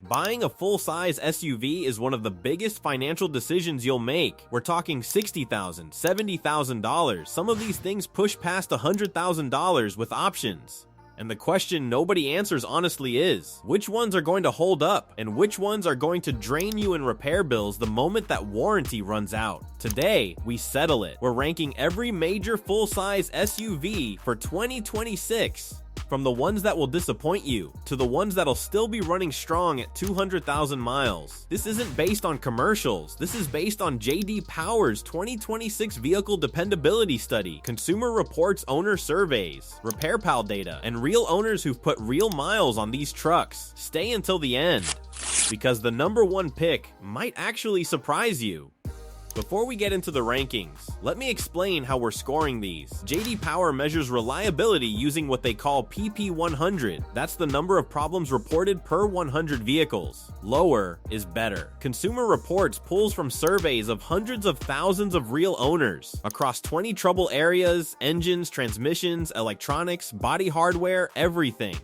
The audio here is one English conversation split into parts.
Buying a full-size SUV is one of the biggest financial decisions you'll make. We're talking $60,000, $70,000. Some of these things push past $100,000 with options. And the question nobody answers honestly is, which ones are going to hold up and which ones are going to drain you in repair bills the moment that warranty runs out? Today, we settle it. We're ranking every major full-size SUV for 2026. From the ones that will disappoint you, to the ones that'll still be running strong at 200,000 miles. This isn't based on commercials. This is based on J.D. Power's 2026 Vehicle Dependability Study, Consumer Reports owner surveys, RepairPal data, and real owners who've put real miles on these trucks. Stay until the end, because the number one pick might actually surprise you. Before we get into the rankings, let me explain how we're scoring these. J.D. Power measures reliability using what they call PP100. That's the number of problems reported per 100 vehicles. Lower is better. Consumer Reports pulls from surveys of hundreds of thousands of real owners across 20 trouble areas, engines, transmissions, electronics, body hardware, everything.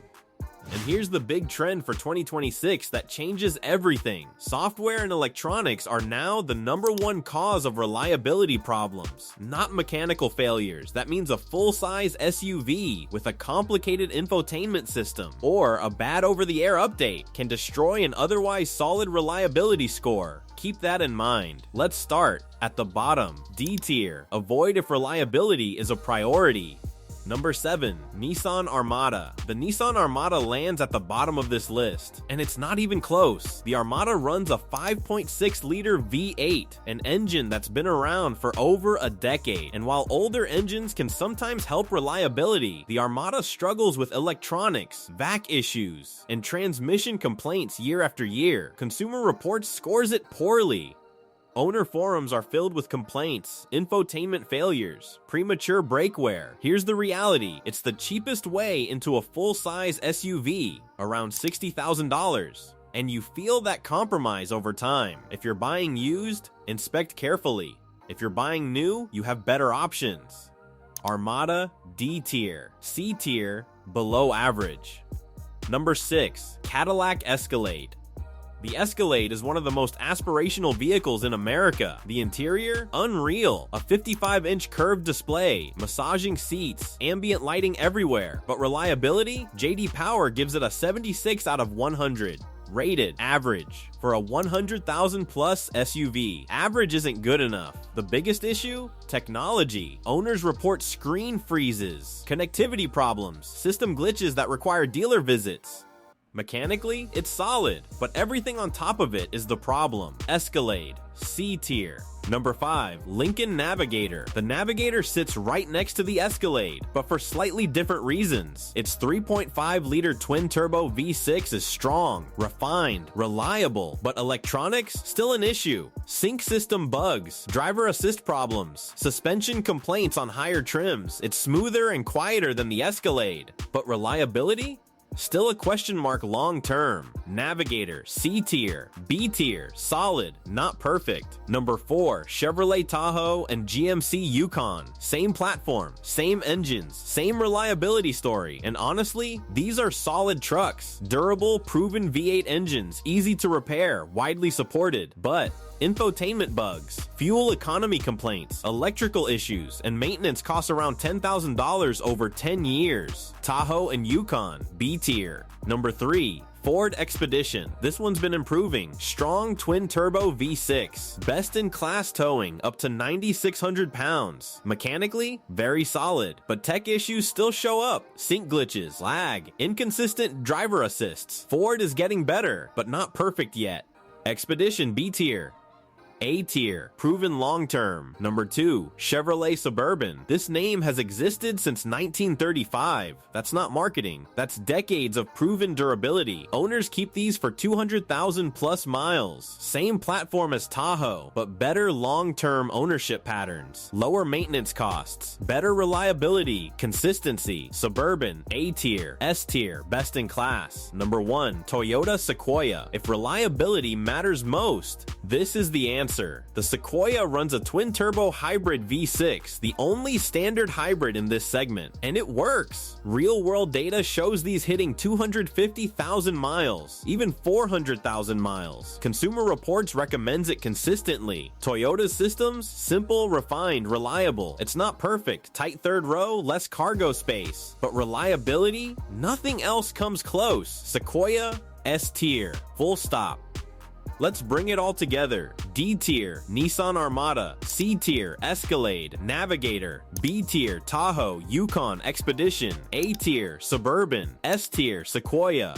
And here's the big trend for 2026 that changes everything. Software and electronics are now the number one cause of reliability problems, not mechanical failures. That means a full-size SUV with a complicated infotainment system or a bad over-the-air update can destroy an otherwise solid reliability score. Keep that in mind. Let's start at the bottom, D tier. Avoid if reliability is a priority. Number 7, Nissan Armada. The Nissan Armada lands at the bottom of this list, and it's not even close. The Armada runs a 5.6-liter V8, an engine that's been around for over a decade. And while older engines can sometimes help reliability, the Armada struggles with electronics, vac issues, and transmission complaints year after year. Consumer Reports scores it poorly. Owner forums are filled with complaints, infotainment failures, premature brake wear. Here's the reality. It's the cheapest way into a full-size SUV, around $60,000. And you feel that compromise over time. If you're buying used, inspect carefully. If you're buying new, you have better options. Armada, D tier. C tier, below average. Number 6, Cadillac Escalade. The Escalade is one of the most aspirational vehicles in America. The interior? Unreal. A 55-inch curved display, massaging seats, ambient lighting everywhere. But reliability? J.D. Power gives it a 76 out of 100. Rated average. For a 100,000 plus SUV, average isn't good enough. The biggest issue? Technology. Owners report screen freezes, connectivity problems, system glitches that require dealer visits. Mechanically, it's solid, but everything on top of it is the problem. Escalade, C tier. Number 5, Lincoln Navigator. The Navigator sits right next to the Escalade, but for slightly different reasons. Its 3.5-liter twin-turbo V6 is strong, refined, reliable, but electronics? Still an issue. Sync system bugs, driver assist problems, suspension complaints on higher trims. It's smoother and quieter than the Escalade, but reliability? Still a question mark long term. Navigator, C tier. B tier, solid, not perfect. Number 4, Chevrolet Tahoe and GMC Yukon. Same platform, same engines, same reliability story. And honestly, these are solid trucks. Durable, proven V8 engines, easy to repair, widely supported. But infotainment bugs, fuel economy complaints, electrical issues, and maintenance costs around $10,000 over 10 years. Tahoe and Yukon, B tier. Number 3, Ford Expedition. This one's been improving. Strong twin-turbo V6. Best-in-class towing, up to 9,600 pounds. Mechanically, very solid, but tech issues still show up. Sync glitches, lag, inconsistent driver assists. Ford is getting better, but not perfect yet. Expedition, B tier. A tier, proven long-term. Number 2, Chevrolet Suburban. This name has existed since 1935. That's not marketing. That's decades of proven durability. Owners keep these for 200,000 plus miles. Same platform as Tahoe, but better long-term ownership patterns. Lower maintenance costs. Better reliability, consistency. Suburban, A tier. S tier, best in class. Number 1, Toyota Sequoia. If reliability matters most, this is the answer. answer. The Sequoia runs a twin-turbo hybrid V6, the only standard hybrid in this segment, and it works. Real-world data shows these hitting 250,000 miles, even 400,000 miles. Consumer Reports recommends it consistently. Toyota's systems? Simple, refined, reliable. It's not perfect. Tight third row, less cargo space. But reliability? Nothing else comes close. Sequoia, S tier. Full stop. Let's bring it all together. D tier, Nissan Armada. C tier, Escalade, Navigator. B tier, Tahoe, Yukon, Expedition. A tier, Suburban. S tier, Sequoia.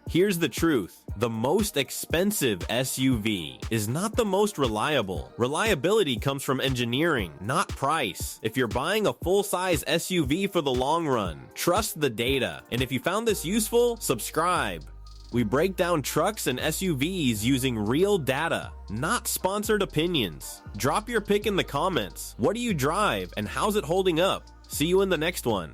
Here's the truth. The most expensive SUV is not the most reliable. Reliability comes from engineering, not price. If you're buying a full-size SUV for the long run, trust the data. And if you found this useful, subscribe. We break down trucks and SUVs using real data, not sponsored opinions. Drop your pick in the comments. What do you drive and how's it holding up? See you in the next one.